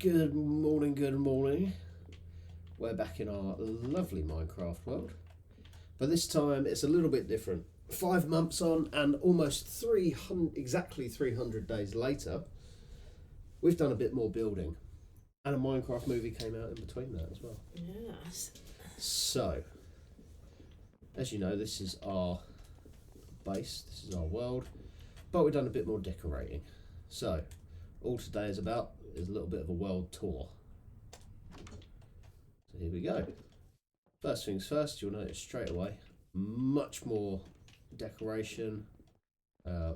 Good morning, good morning. We're back in our lovely Minecraft world, but this time it's a little bit different. 5 months on and almost 300, exactly 300 days later, we've done a bit more building, and a Minecraft movie came out in between that as well. Yes. So, as you know, this is our base, this is our world, but we've done a bit more decorating. So, all today is about is a little bit of a world tour. So here we go. First things first, you'll notice straight away, much more decoration.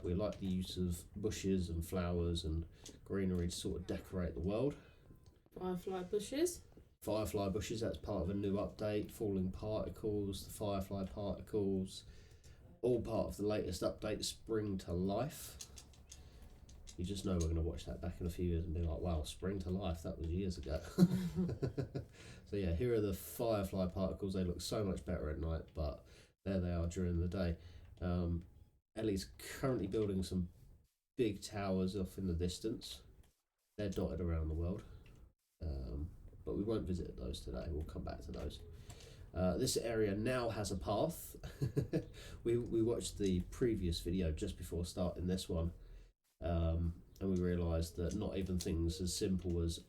We like the use of bushes and flowers and greenery to sort of decorate the world. Firefly bushes. Firefly bushes, that's part of a new update. Falling particles, the firefly particles, all part of the latest update, Spring to Life. You just know we're going to watch that back in a few years and be like, wow, Spring to Life, that was years ago. So yeah, here are the firefly particles. They look so much better at night, but there they are during the day. Ellie's currently building some big towers off in the distance. They're dotted around the world, but we won't visit those today. We'll come back to those. This area now has a path. we watched the previous video just before starting this one, and we realised that not even things as simple as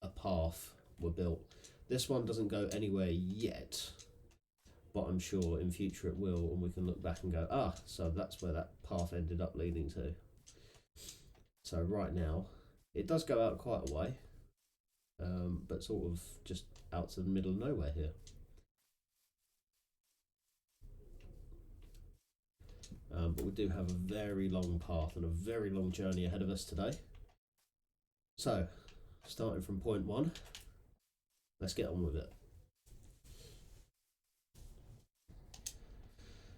a path were built. This one doesn't go anywhere yet, but I'm sure in future it will, and we can look back and go, so that's where that path ended up leading to. So right now, it does go out quite a way, but sort of just out to the middle of nowhere here. But we do have a very long path and a very long journey ahead of us today. So, starting from point 1, let's get on with it.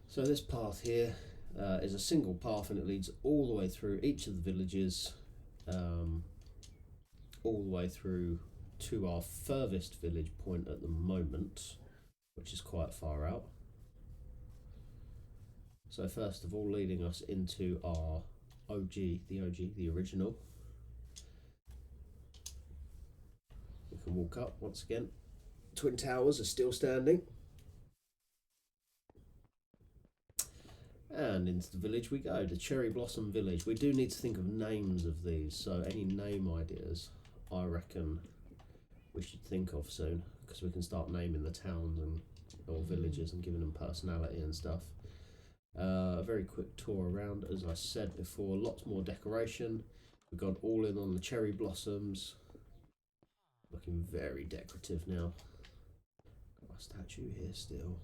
So this path here is a single path, and it leads all the way through each of the villages, all the way through to our furthest village point at the moment, which is quite far out. So first of all, leading us into our the original. We can walk up once again. Twin towers are still standing. And into the village we go, the Cherry Blossom Village. We do need to think of names of these, so any name ideas I reckon we should think of soon, because we can start naming the towns and or villages and giving them personality and stuff. A very quick tour around, as I said before, lots more decoration. We've gone all in on the cherry blossoms, looking very decorative now. Got my statue here still,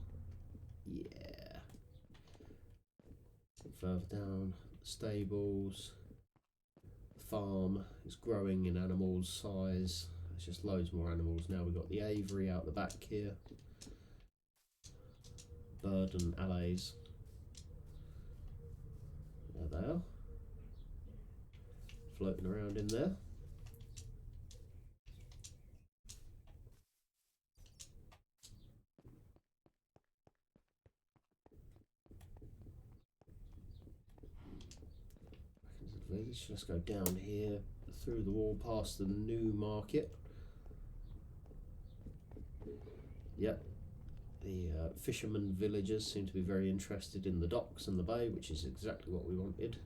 yeah. Further down, stables, farm is growing in animals size. There's just loads more animals now. We've got the aviary out the back here, bird and Ellies. There they are, floating around in there. Village. Let's go down here through the wall past the new market. Yep, the fishermen villagers seem to be very interested in the docks and the bay, which is exactly what we wanted.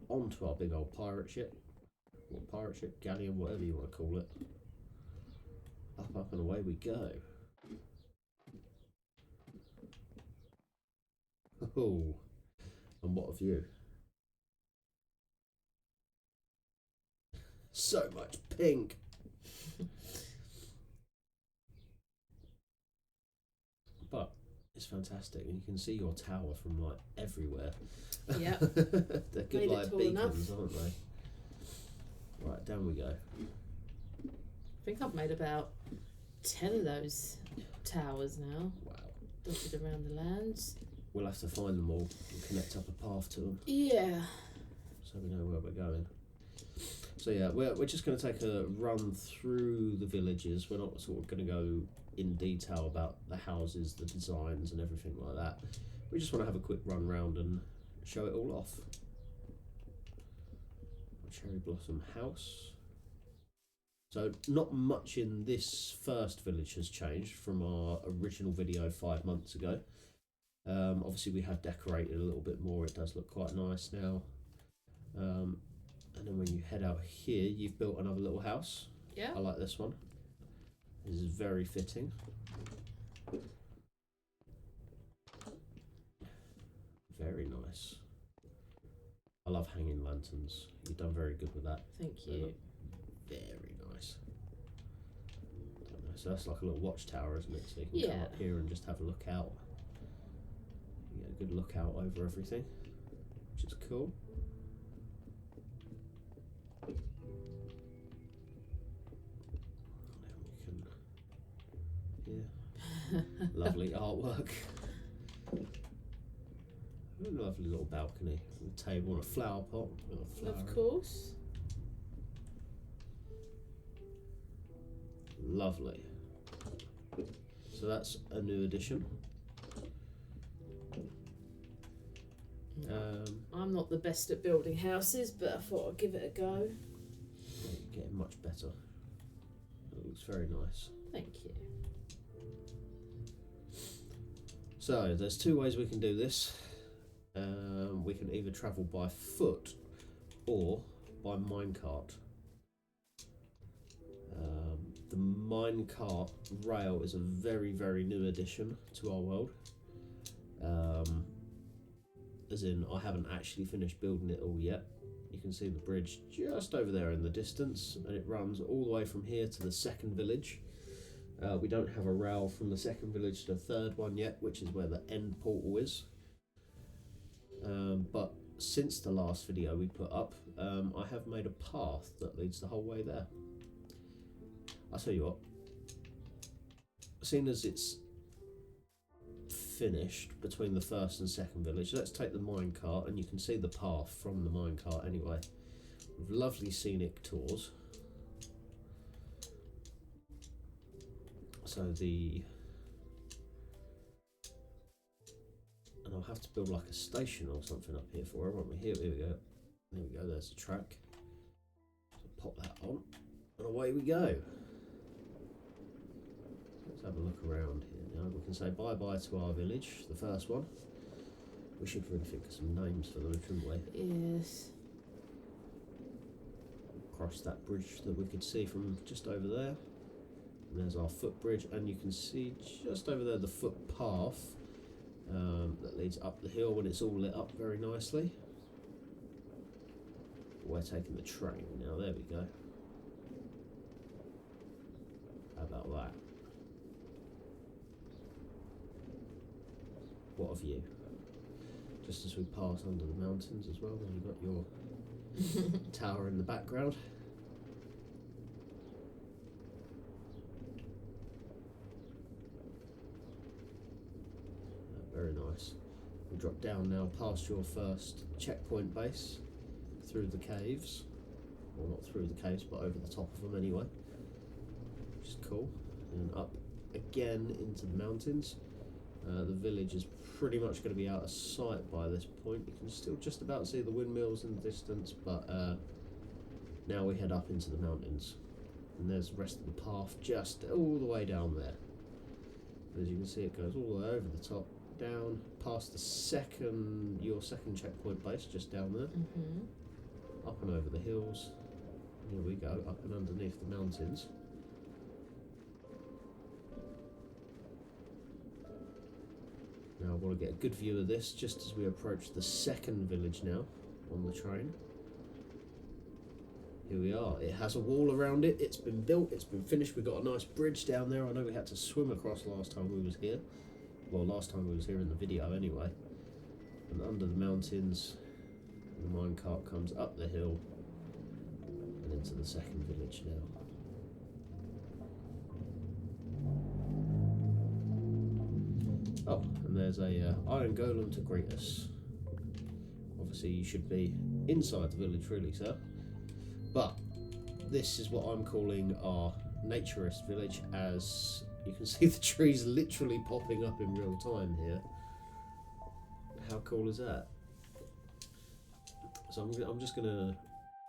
Onto our big old pirate ship, or pirate ship, galleon, whatever you want to call it. Up and away we go. Oh, and what a view. So much pink. But it's fantastic, and you can see your tower from like everywhere. Yeah. They're good like beacons, aren't they? Right, down we go. I think I've made about 10 of those towers now. Wow. Dotted around the lands. We'll have to find them all and connect up a path to them. Yeah. So we know where we're going. So yeah, we're just going to take a run through the villages. We're not sort of going to go in detail about the houses, the designs and everything like that. We just want to have a quick run round and show it all off. Cherry Blossom House. So not much in this first village has changed from our original video 5 months ago. Obviously we have decorated a little bit more, it does look quite nice now. And then when you head out here, you've built another little house. Yeah. I like this one. This is very fitting. Very nice. I love hanging lanterns. You've done very good with that. Thank you. Very nice. So that's like a little watchtower, isn't it? So you can come up here and just have a look out. You get a good look out over everything, which is cool. Lovely artwork. A lovely little balcony, a table and a flower pot. And a flower. Of course. Lovely. So that's a new addition. I'm not the best at building houses, but I thought I'd give it a go. You're getting much better. It looks very nice. Thank you. So there's two ways we can do this. We can either travel by foot or by minecart. The minecart rail is a very, very new addition to our world. As in, I haven't actually finished building it all yet. You can see the bridge just over there in the distance, and it runs all the way from here to the second village. We don't have a rail from the second village to the third one yet, which is where the end portal is. But since the last video we put up, I have made a path that leads the whole way there. I'll tell you what, seeing as it's finished between the first and second village, let's take the minecart, and you can see the path from the minecart anyway. With lovely scenic tours. So and I'll have to build like a station or something up here for her, won't we? Here we go. There we go, there's the track. So pop that on, and away we go. Let's have a look around here now. We can say bye-bye to our village, the first one. We should really think of some names for them, shouldn't we? Yes. Cross that bridge that we could see from just over there. And there's our footbridge, and you can see just over there the footpath that leads up the hill when it's all lit up very nicely. We're taking the train now, there we go. How about that? What a view. Just as we pass under the mountains as well, when you've got your tower in the background. Very nice. We drop down now past your first checkpoint base through the caves. Well, not through the caves, but over the top of them anyway. Which is cool. And up again into the mountains. The village is pretty much going to be out of sight by this point. You can still just about see the windmills in the distance, but now we head up into the mountains. And there's the rest of the path just all the way down there. As you can see, it goes all the way over the top, down past your second checkpoint base, just down there. Up and over the hills. Here we go, up and underneath the mountains. Now I want to get a good view of this just as we approach the second village now on the train. Here we are. It has a wall around it. It's been built. It's been finished. We've got a nice bridge down there. I know we had to swim across last time we was here. Well, last time we was here in the video anyway. And under the mountains, the minecart comes up the hill and into the second village now. Oh, and there's a iron golem to greet us. Obviously you should be inside the village really, sir. But this is what I'm calling our naturist village, as you can see the trees literally popping up in real time here. How cool is that? So I'm just going to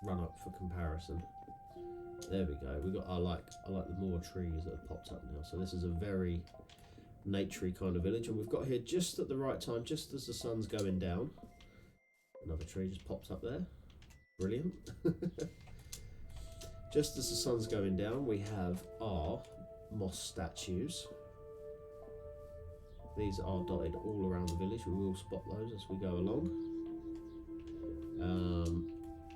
run up for comparison. There we go. We got. I like the more trees that have popped up now. So this is a very naturey kind of village, and we've got here just at the right time, just as the sun's going down. Another tree just pops up there. Brilliant. Just as the sun's going down, we have our moss statues. These are dotted all around the village. We will spot those as we go along.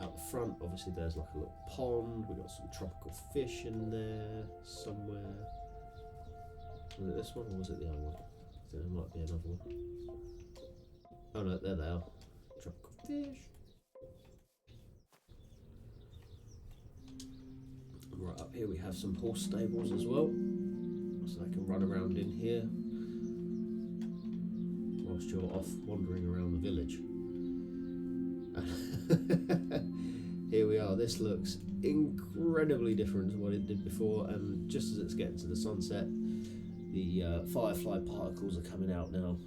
Out the front, obviously, there's like a little pond. We've got some tropical fish in there somewhere. Was it this one or was it the other one? I think there might be another one. Oh no, there they are. Tropical fish. Right up here we have some horse stables as well, so they can run around in here whilst you're off wandering around the village. Here we are. This looks incredibly different to what it did before, and just as it's getting to the sunset, the firefly particles are coming out now,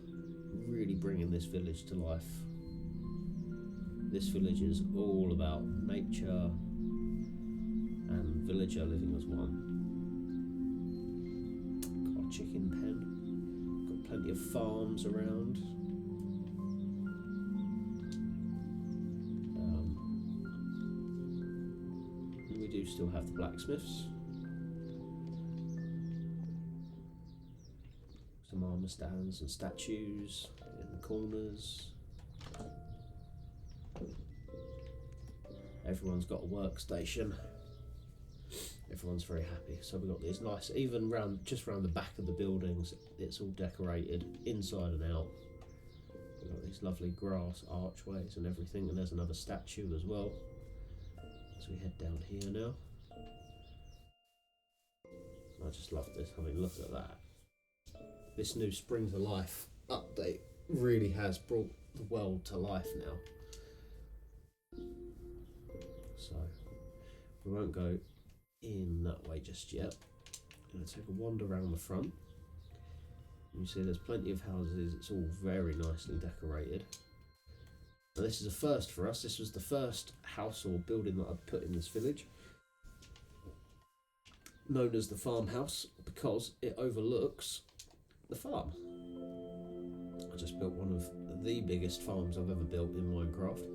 really bringing this village to life. This village is all about nature and villager living as one. Got a chicken pen, got plenty of farms around. We do still have the blacksmiths. Some armour stands and statues in the corners. Everyone's got a workstation. Everyone's very happy. So we've got these nice, even just round the back of the buildings, it's all decorated inside and out. We've got these lovely grass archways and everything, and there's another statue as well. So we head down here now. I just love this. I mean, look at that. This new Spring to Life update really has brought the world to life now. So we won't go in that way just yet. I'm going to take a wander around the front. You see there's plenty of houses. It's all very nicely decorated. Now this is a first for us. This was the first house or building that I've put in this village, known as the farmhouse, because it overlooks the farm. I just built one of the biggest farms I've ever built in Minecraft,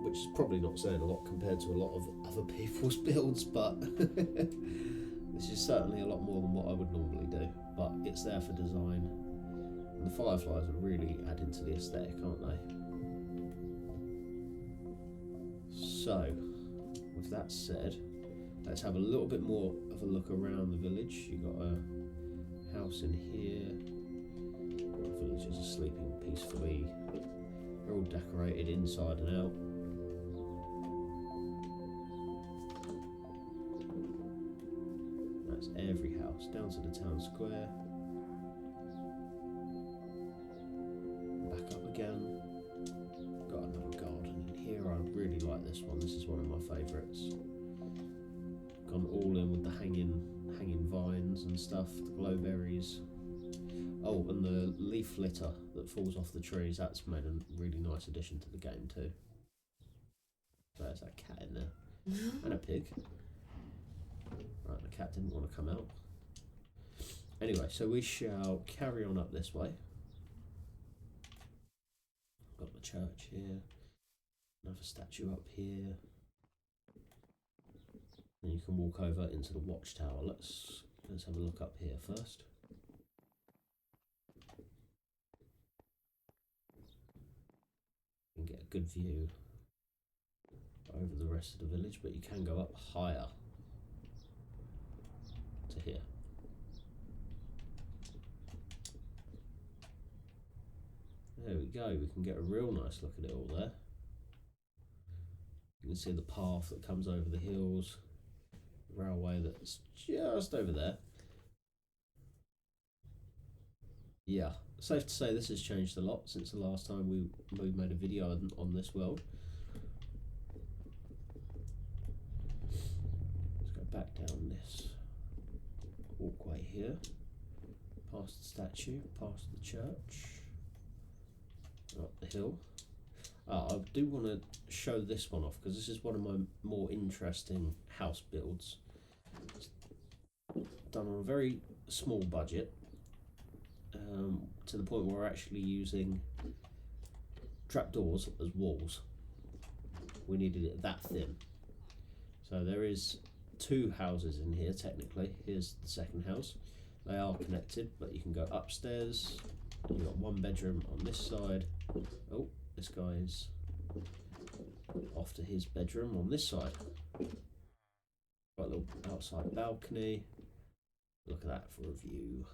which is probably not saying a lot compared to a lot of other people's builds, but this is certainly a lot more than what I would normally do, but it's there for design, and the fireflies are really adding to the aesthetic, aren't they? So with that said, let's have a little bit more of a look around the village. You've got a house in here. The villagers are sleeping peacefully. They're all decorated inside and out. That's every house, down to the town square. Back up again. Got another garden in here. I really like this one. This is one of my favourites. Gone all in with the hanging vines and stuff, the glowberries. Oh, and the leaf litter that falls off the trees, that's made a really nice addition to the game too. So there's that cat in there. And a pig. Right, the cat didn't want to come out. Anyway, so we shall carry on up this way. Got the church here. Another statue up here. And you can walk over into the watchtower. Let's have a look up here first. You can get a good view over the rest of the village, but you can go up higher to here. There we go. We can get a real nice look at it all there. You can see the path that comes over the hills. Railway that's just over there. Yeah, safe to say this has changed a lot since the last time we made a video on this world. Let's go back down this walkway here, past the statue, past the church, up the hill. I do want to show this one off because this is one of my more interesting house builds. It's done on a very small budget, to the point where we're actually using trapdoors as walls. We needed it that thin. So there is 2 houses in here technically. Here's the second house. They are connected, but you can go upstairs. You've got 1 bedroom on this side. Oh, this guy's off to his bedroom on this side. Got a little outside balcony. Look at that for a view.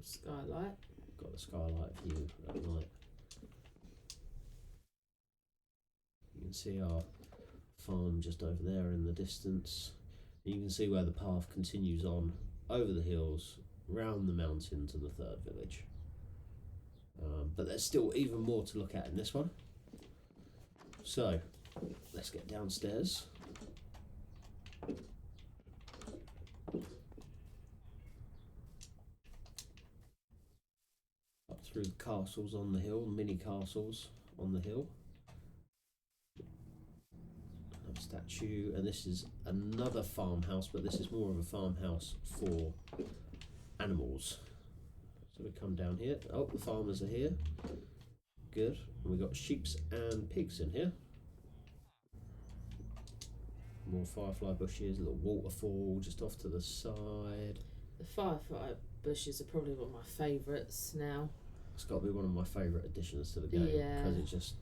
Skylight. Got the skylight view at night. You can see our farm just over there in the distance. You can see where the path continues on over the hills, round the mountain to the 3rd village. But there's still even more to look at in this one. So let's get downstairs. Up through the castles on the hill, mini castles on the hill. Another statue, and this is another farmhouse, but this is more of a farmhouse for animals. So we come down here. Oh, the farmers are here. Good. And we've got sheep and pigs in here. More firefly bushes, a little waterfall just off to the side. The firefly bushes are probably one of my favourites now. It's got to be one of my favourite additions to the game, Yeah. because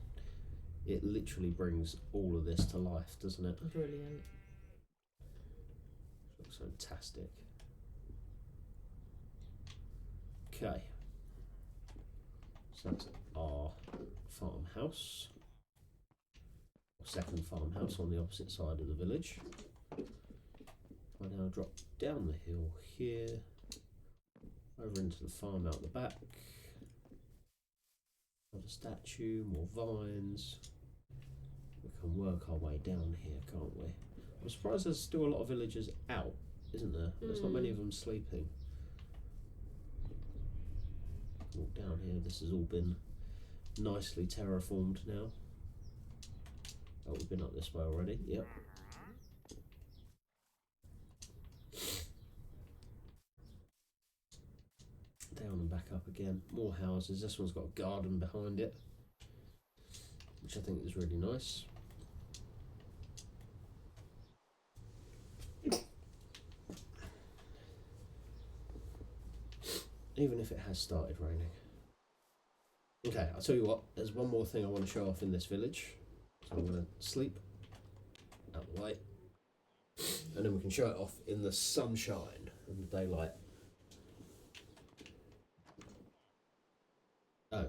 it literally brings all of this to life, doesn't it? Brilliant. Looks fantastic. Okay, so that's our farmhouse, second farmhouse on the opposite side of the village. I now drop down the hill here, over into the farm out the back. Another statue, more vines. We can work our way down here, can't we? I'm surprised there's still a lot of villagers out, isn't there? There's not many of them sleeping. Walk down here, this has all been nicely terraformed now. Oh, we've been up this way already, yep. Down and back up again, more houses. This one's got a garden behind it, which I think is really nice. Even if it has started raining. Okay, I'll tell you what, there's one more thing I want to show off in this village. So I'm going to sleep out the way, and then we can show it off in the sunshine and the daylight. Oh,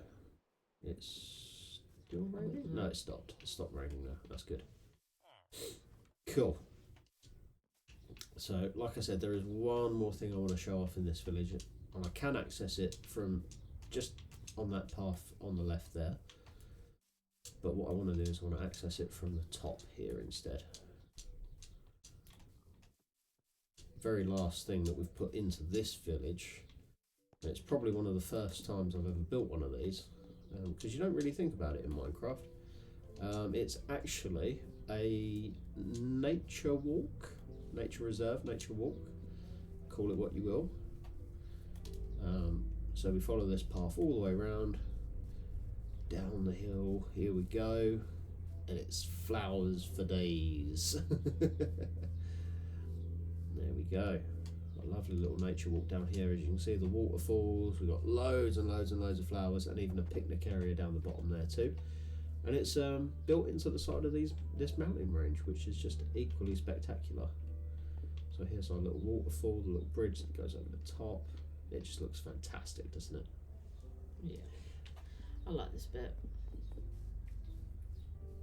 it's still raining? No, it stopped. It stopped raining now. That's good. Cool. So, like I said, there is one more thing I want to show off in this village, and I can access it from just on that path on the left there. But what I want to do is I want to access it from the top here instead. Very last thing that we've put into this village. It's probably one of the first times I've ever built one of these, because you don't really think about it in Minecraft. It's actually a nature walk, nature reserve, nature walk, call it what you will. So we follow this path all the way around, down the hill, here we go, and it's flowers for days. There we go. A lovely little nature walk down here. As you can see, the waterfalls, we've got loads and loads and loads of flowers, and even a picnic area down the bottom there too. And it's built into the side of this mountain range, which is just equally spectacular. So here's our little waterfall, the little bridge that goes over the top. It just looks fantastic, doesn't it? Yeah, I like this bit.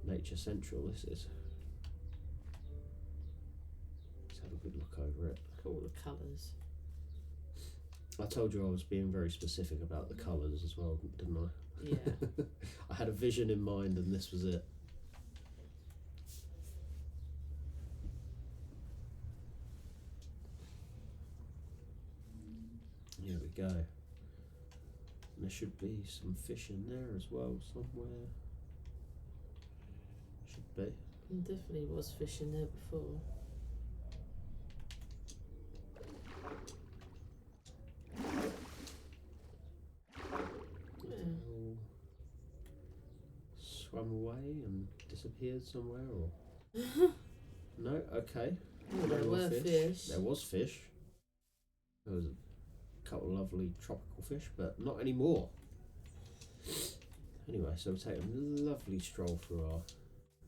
Nature Central, this is. Let's have a good look over it. All the colours. I told you I was being very specific about the colours as well, didn't I? Yeah. I had a vision in mind and this was it. Here we go. And there should be some fish in there as well somewhere. be. There definitely was fish in there before. Yeah. All swam away and disappeared somewhere, or no? Okay. Oh, there No more were fish. There was fish. There was a couple of lovely tropical fish, but not anymore. Anyway, so we're taking a lovely stroll through our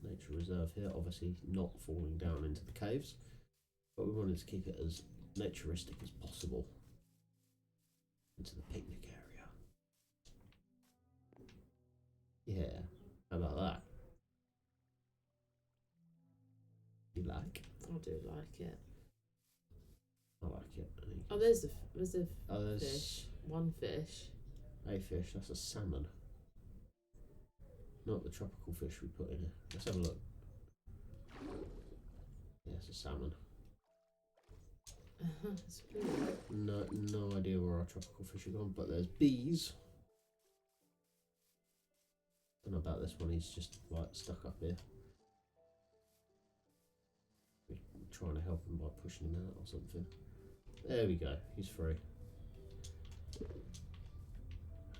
nature reserve here. Obviously, not falling down into the caves, but we wanted to keep it as naturistic as possible. Into the picnic area. Yeah, how about that? You like? I do like it. I like it. Oh, there's a Oh, there's fish. One fish. a fish. That's a salmon. Not the tropical fish we put in here. Let's have a look. Yeah, it's a salmon. It's weird. No idea where our tropical fish are gone, but there's bees. Don't know about this one. He's just like stuck up here. We're trying to help him by pushing him out or something. There we go. He's free. And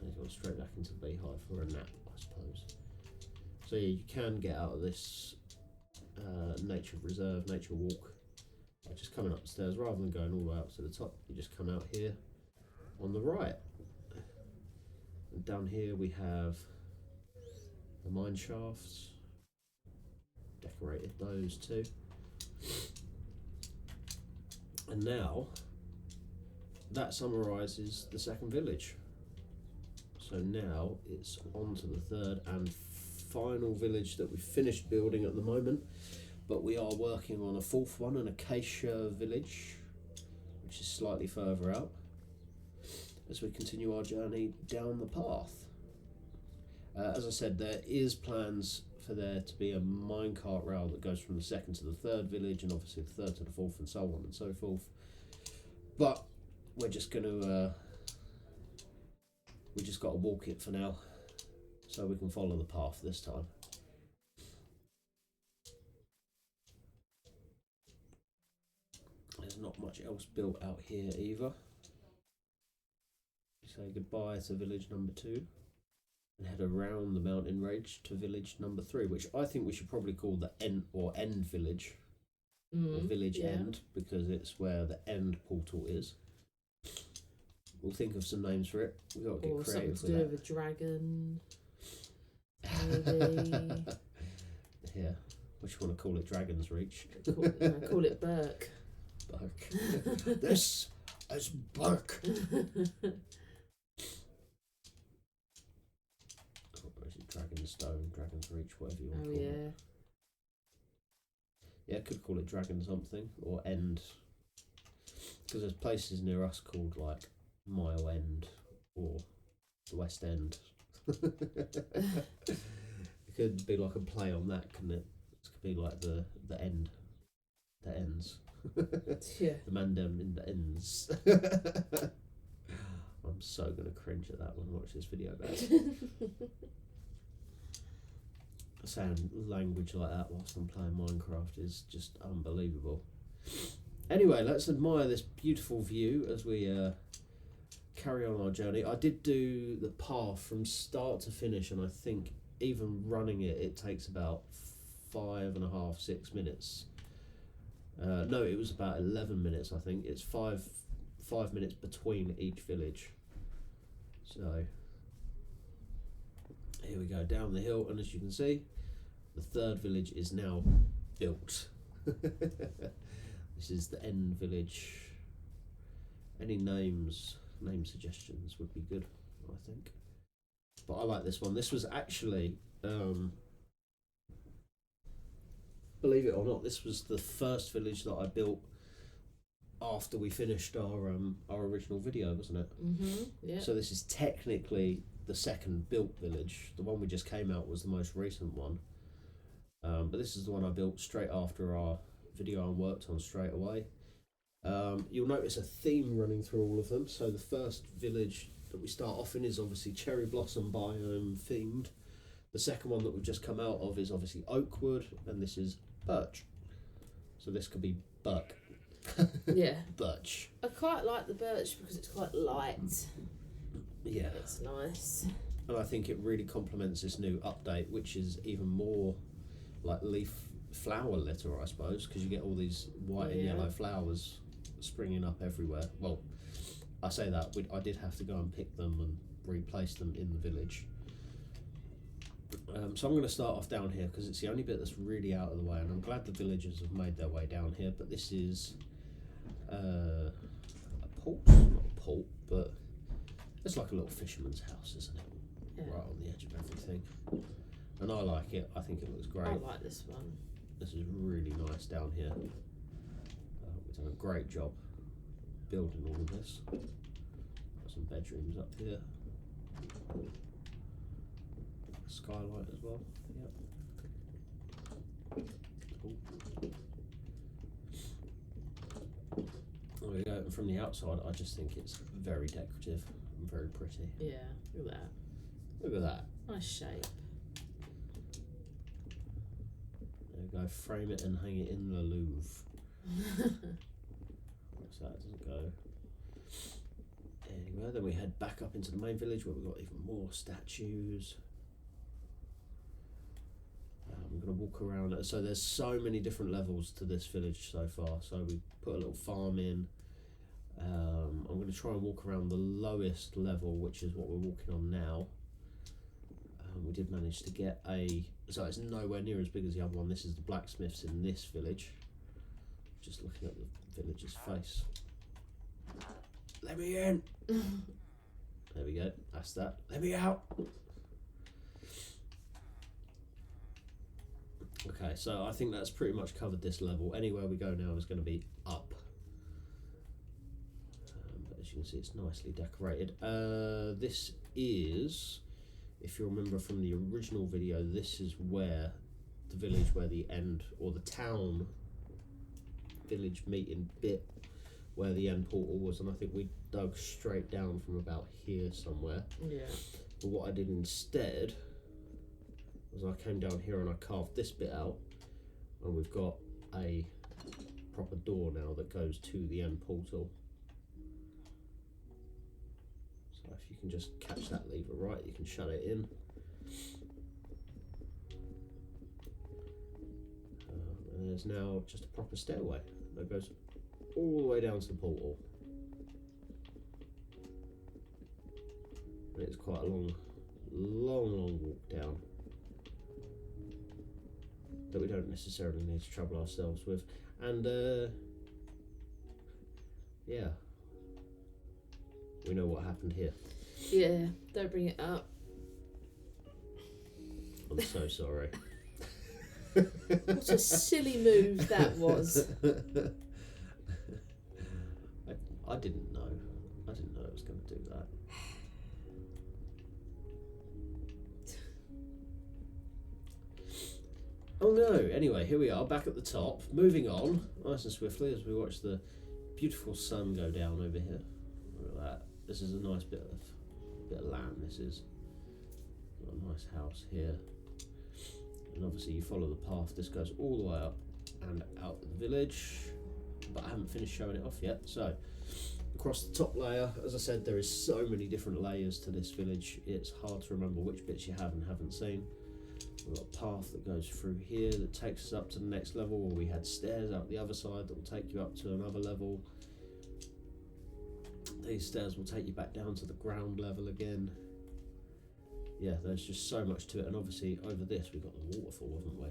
he's gone straight back into the beehive for a nap, I suppose. So yeah, you can get out of this nature reserve, nature walk, by just coming up the stairs rather than going all the way up to the top. You just come out here on the right. And down here we have the mine shafts. Decorated those too. And now that summarises the second village. So now it's on to the third and final village that we've finished building at the moment, but we are working on a fourth one, an acacia village, which is slightly further out as we continue our journey down the path. As I said, there is plans for there to be a minecart rail that goes from the second to the third village, and obviously the third to the fourth, and so on and so forth. But we're just going to we just got to walk it for now, so we can follow the path this time. There's not much else built out here either. Say goodbye to village number 2 and head around the mountain range to village number 3, which I think we should probably call the end village, or village end, because it's where the end portal is. We'll think of some names for it. We've got to get creative with something to do with a dragon, maybe. Yeah, what you want to call it? Dragon's Reach. Call it Burke. Burke. This is Burke. Dragon's Stone, Dragon's Reach, whatever you want to call it. Yeah, could call it Dragon something, or End. Because there's places near us called like Mile End or the West End. It could be like a play on that, couldn't it? It could be like the end that ends. Yeah. The mandem in the ends. I'm so gonna cringe at that when I watch this video back. Saying language like that whilst I'm playing Minecraft is just unbelievable. Anyway, let's admire this beautiful view as we carry on our journey. I did do the path from start to finish, and I think even running it takes about 5.5, 6 minutes. No, it was about 11 minutes, I think. It's five minutes between each village. So here we go down the hill, and as you can see, the third village is now built. This is the end village. Any name suggestions would be good, I think. But I like this one. This was actually, believe it or not, this was the first village that I built after we finished our original video, wasn't it? Yeah. So this is technically the second built village. The one we just came out was the most recent one. But this is the one I built straight after our video and worked on straight away. You'll notice a theme running through all of them. So the first village that we start off in is obviously cherry blossom biome themed. The second one that we've just come out of is obviously oak wood, and this is birch. So this could be buck. Yeah. Birch. I quite like the birch because it's quite light. Yeah. It's nice. And I think it really complements this new update, which is even more like leaf flower litter, I suppose, because you get all these white and yellow flowers springing up everywhere. Well, I say that, I did have to go and pick them and replace them in the village. So I'm going to start off down here because it's the only bit that's really out of the way, and I'm glad the villagers have made their way down here. But this is a port, not a port, but it's like a little fisherman's house, isn't it? Yeah. Right on the edge of everything. And I like it. I think it looks great. I like this one. This is really nice down here. We've done a great job building all of this. Got some bedrooms up here. Skylight as well. Yep. There we go. And from the outside, I just think it's very decorative and very pretty. Yeah, look at that. Look at that. Nice shape. There we go. Frame it and hang it in the Louvre. So that doesn't go anywhere. Then we head back up into the main village where we've got even more statues. I'm going to walk around. So there's so many different levels to this village so far. So we put a little farm in. I'm going to try and walk around the lowest level, which is what we're walking on now. We did manage to get so it's nowhere near as big as the other one. This is the blacksmiths in this village. Just looking at the villager's face. Let me in! There we go, that's that. Let me out! Okay, so I think that's pretty much covered this level. Anywhere we go now is going to be up. But as you can see, it's nicely decorated. This is, if you remember from the original video, this is where the village, where the end, or the town village meeting bit, where the end portal was, and I think we dug straight down from about here somewhere. Yeah. But what I did instead was I came down here and I carved this bit out, and we've got a proper door now that goes to the end portal. So if you can just catch that lever right, you can shut it in. And there's now just a proper stairway that goes all the way down to the portal. And it's quite a long walk down that we don't necessarily need to trouble ourselves with. And yeah, we know what happened here. Yeah, don't bring it up. I'm so sorry. What a silly move that was. I didn't know. I didn't know it was going to do that. Oh no, anyway, here we are, back at the top, moving on, nice and swiftly as we watch the beautiful sun go down over here. Look at that. This is a nice bit of land, this is. Got a nice house here. And obviously you follow the path, this goes all the way up and out of the village, but I haven't finished showing it off yet. So, across the top layer, as I said, there is so many different layers to this village, it's hard to remember which bits you have and haven't seen. We've got a path that goes through here that takes us up to the next level, or we had stairs out the other side that will take you up to another level. These stairs will take you back down to the ground level again. Yeah, there's just so much to it, and obviously over this we've got the waterfall, haven't we?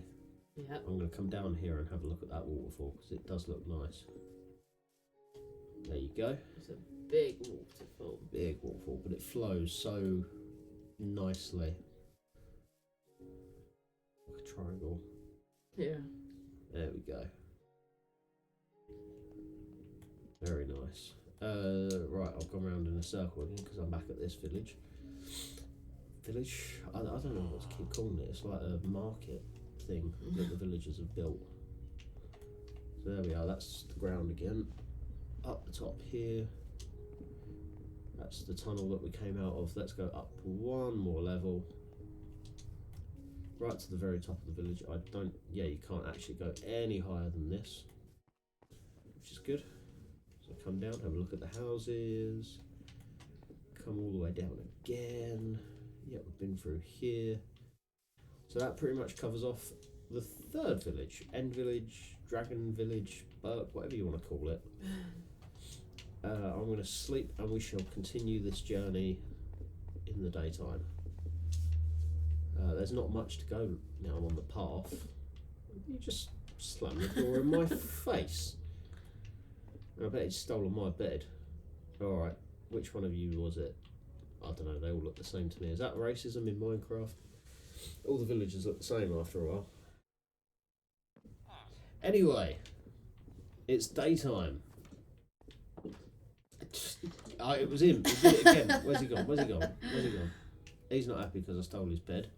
Yeah. I'm going to come down here and have a look at that waterfall because it does look nice. There you go. It's a big waterfall. Big waterfall, but it flows so nicely. Like a triangle. Yeah. There we go. Very nice. Right, I've gone round in a circle again because I'm back at this village. I don't know what to keep calling it. It's like a market thing that the villagers have built. So there we are, that's the ground again. Up the top here, that's the tunnel that we came out of. Let's go up one more level. right to the very top of the village. Yeah, you can't actually go any higher than this, which is good. So come down, have a look at the houses, come all the way down again. Yeah, we've been through here. So that pretty much covers off the third village, End Village, Dragon Village, whatever you want to call it. I'm going to sleep and we shall continue this journey in the daytime. There's not much to go now on the path. You just slammed the door in my face. And I bet he'd stolen my bed. Alright, which one of you was it? I don't know, they all look the same to me. Is that racism in Minecraft? All the villagers look the same after a while. Anyway, it's daytime. It was him. He did it again. Where's he gone? Where's he gone? Where's he gone? He's not happy because I stole his bed.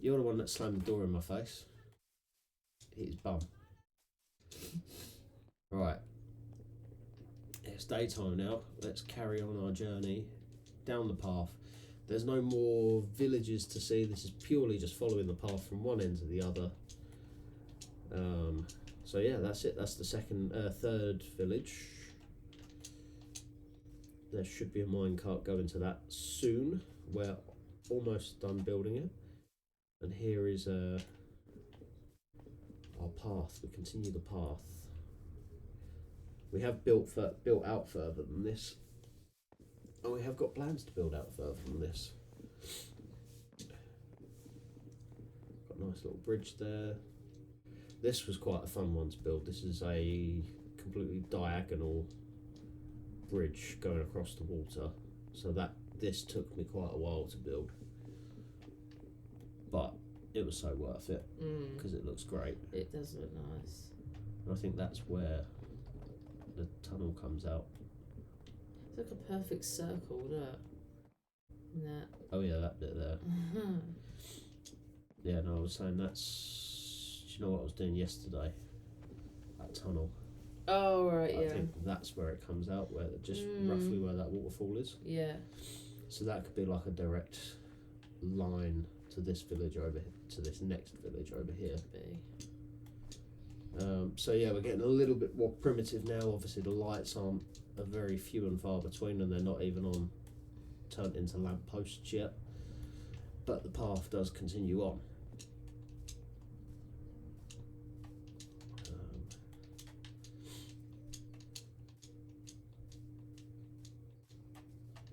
You're the one that slammed the door in my face. Hit his bum. Right. It's daytime now. Let's carry on our journey down the path. There's no more villages to see. This is purely just following the path from one end to the other. So yeah, that's it. That's the third village. There should be a minecart going to that soon. We're almost done building it. And here is our path. We continue the path. We have built out further than this. And we have got plans to build out further than this. Got a nice little bridge there. This was quite a fun one to build. This is a completely diagonal bridge going across the water. So this took me quite a while to build. But it was so worth it because it looks great. It does look nice. And I think that's where the tunnel comes out. It's like a perfect circle, look. That. Oh yeah, that bit there. Yeah, no, I was saying that's. Do you know what I was doing yesterday? That tunnel. Oh right, I yeah. think that's where it comes out, where just roughly where that waterfall is. Yeah. So that could be like a direct line to this village over to this next village over here. So yeah, we're getting a little bit more primitive now. Obviously, the lights are very few and far between, and they're not even turned into lampposts yet. But the path does continue on.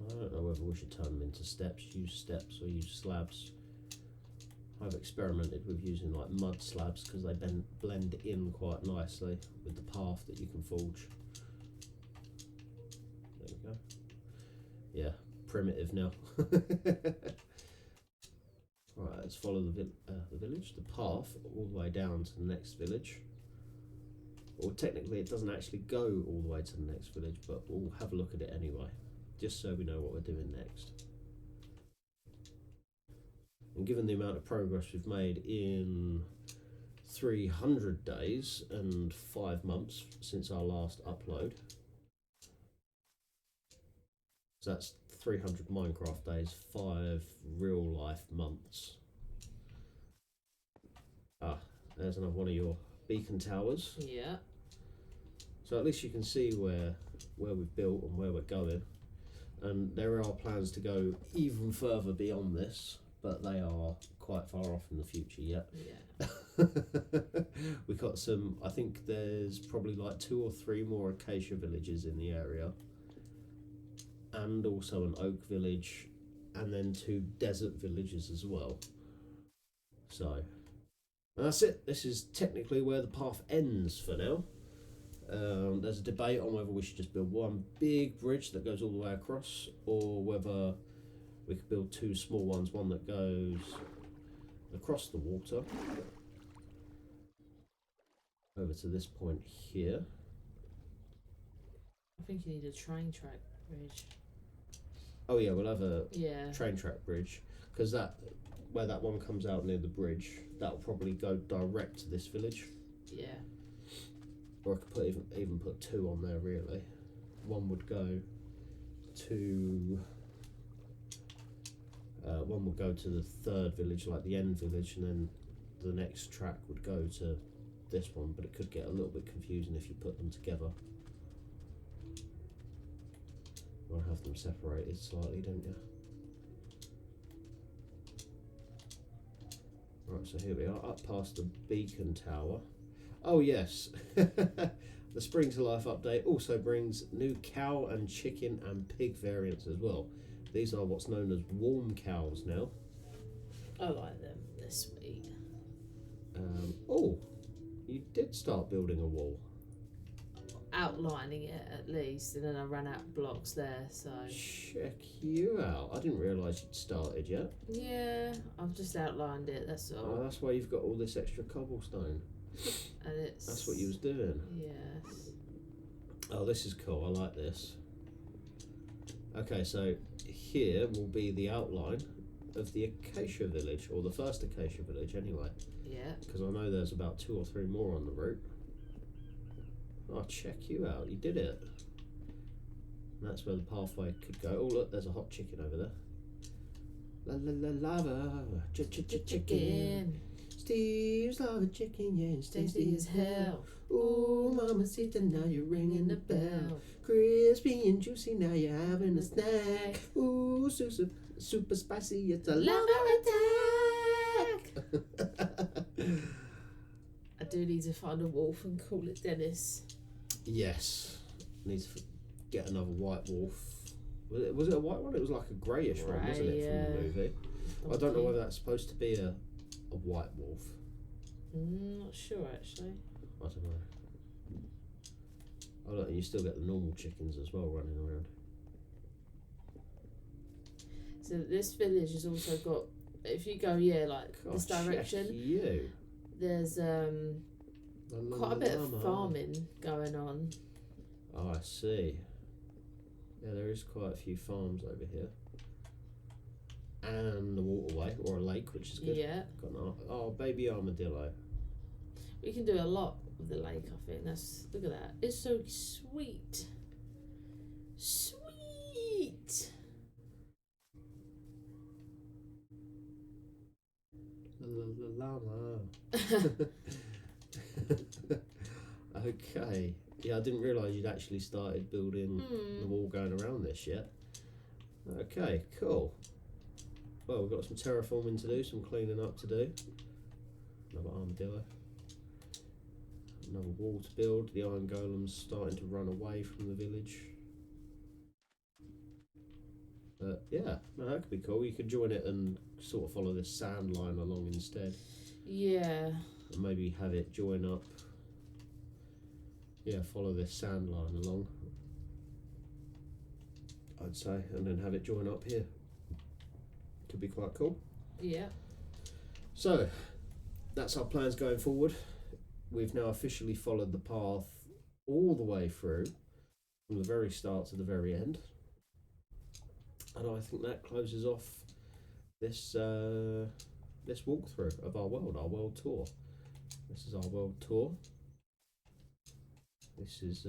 I don't know whether we should turn them into steps, use steps, or use slabs. I've experimented with using like mud slabs because they blend in quite nicely with the path that you can forge. There we go. Yeah, primitive now. Right, let's follow the village, the path all the way down to the next village. Or technically it doesn't actually go all the way to the next village, but we'll have a look at it anyway, just so we know what we're doing next. And given the amount of progress we've made in 300 days and 5 months since our last upload, so that's 300 Minecraft days, 5 real life months. There's another one of your beacon towers. Yeah. So at least you can see where we've built and where we're going. And there are plans to go even further beyond this, but they are quite far off in the future yet. Yeah. We got some, I think there's probably like 2 or 3 more acacia villages in the area, and also an oak village, and then 2 desert villages as well. So, and that's it. This is technically where the path ends for now. There's a debate on whether we should just build one big bridge that goes all the way across, or whether we could build 2 small ones, one that goes across the water over to this point here. I think you need a train track bridge. Oh yeah, we'll have a Yeah. train track bridge, because where that one comes out near the bridge, that'll probably go direct to this village. Yeah. Or I could even put 2 on there really. One would go to One would go to the third village, like the end village, and then the next track would go to this one, but it could get a little bit confusing if you put them together. You want to have them separated slightly, don't you? Right, so here we are, up past the beacon tower. Oh yes, the Spring to Life update also brings new cow and chicken and pig variants as well. These are what's known as warm cows now. I like them. They're sweet. Oh, you did start building a wall. Outlining it at least, and then I ran out of blocks there, so. Check you out. I didn't realise you'd started yet. Yeah, I've just outlined it, that's all. Oh, that's why you've got all this extra cobblestone. And it's. That's what you was doing. Yes. Oh, this is cool. I like this. Okay, so here will be the outline of the Acacia Village, or the first Acacia Village anyway. Yeah. Because I know there's about 2 or 3 more on the route. Oh, check you out. You did it. And that's where the pathway could go. Oh, look, there's a hot chicken over there. La la la lava. Chicken. Steve's lava chicken, yeah, it's tasty as hell. Ooh, mamacita, now you're ringing the bell. Crispy and juicy, now you're having a snack. Ooh, super spicy, it's a lava attack. I do need to find a wolf and call it Dennis. Yes. Need to get another white wolf. Was it a white one? It was like a greyish one, wasn't it, from the movie? I don't know whether that's supposed to be a white wolf. Not sure, actually. I don't know. Oh look, and you still get the normal chickens as well running around. So this village has also got, if you go, like this direction, You. there's quite a bit of farming going on. Oh, I see. Yeah, there is quite a few farms over here. And the waterway, or a lake, which is good. Yeah. Got an baby armadillo. We can do a lot with the lake, I think. Look at that. It's so sweet. Sweet. Llama. Okay. Yeah, I didn't realise you'd actually started building the wall going around this yet. Okay, cool. Well, we've got some terraforming to do, some cleaning up to do. Another armadillo. Another wall to build. The iron golem's starting to run away from the village. Yeah, no, that could be cool. You could join it and sort of follow this sand line along instead. Yeah. And maybe have it join up. Yeah, follow this sand line along, I'd say, and then have it join up here. Could be quite cool. Yeah. So, that's our plans going forward. We've now officially followed the path all the way through, from the very start to the very end. And I think that closes off this this walkthrough of our world tour. This is our world tour. This is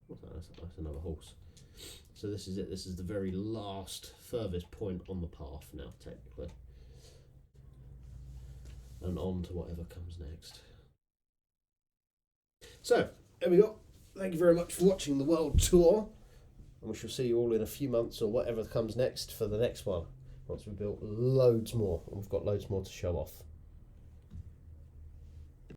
that's another horse. So this is it. This is the very last, furthest point on the path now, technically. And on to whatever comes next. So, there we go. Thank you very much for watching the world tour. And we shall see you all in a few months or whatever comes next for the next one. Once we've built loads more. And we've got loads more to show off.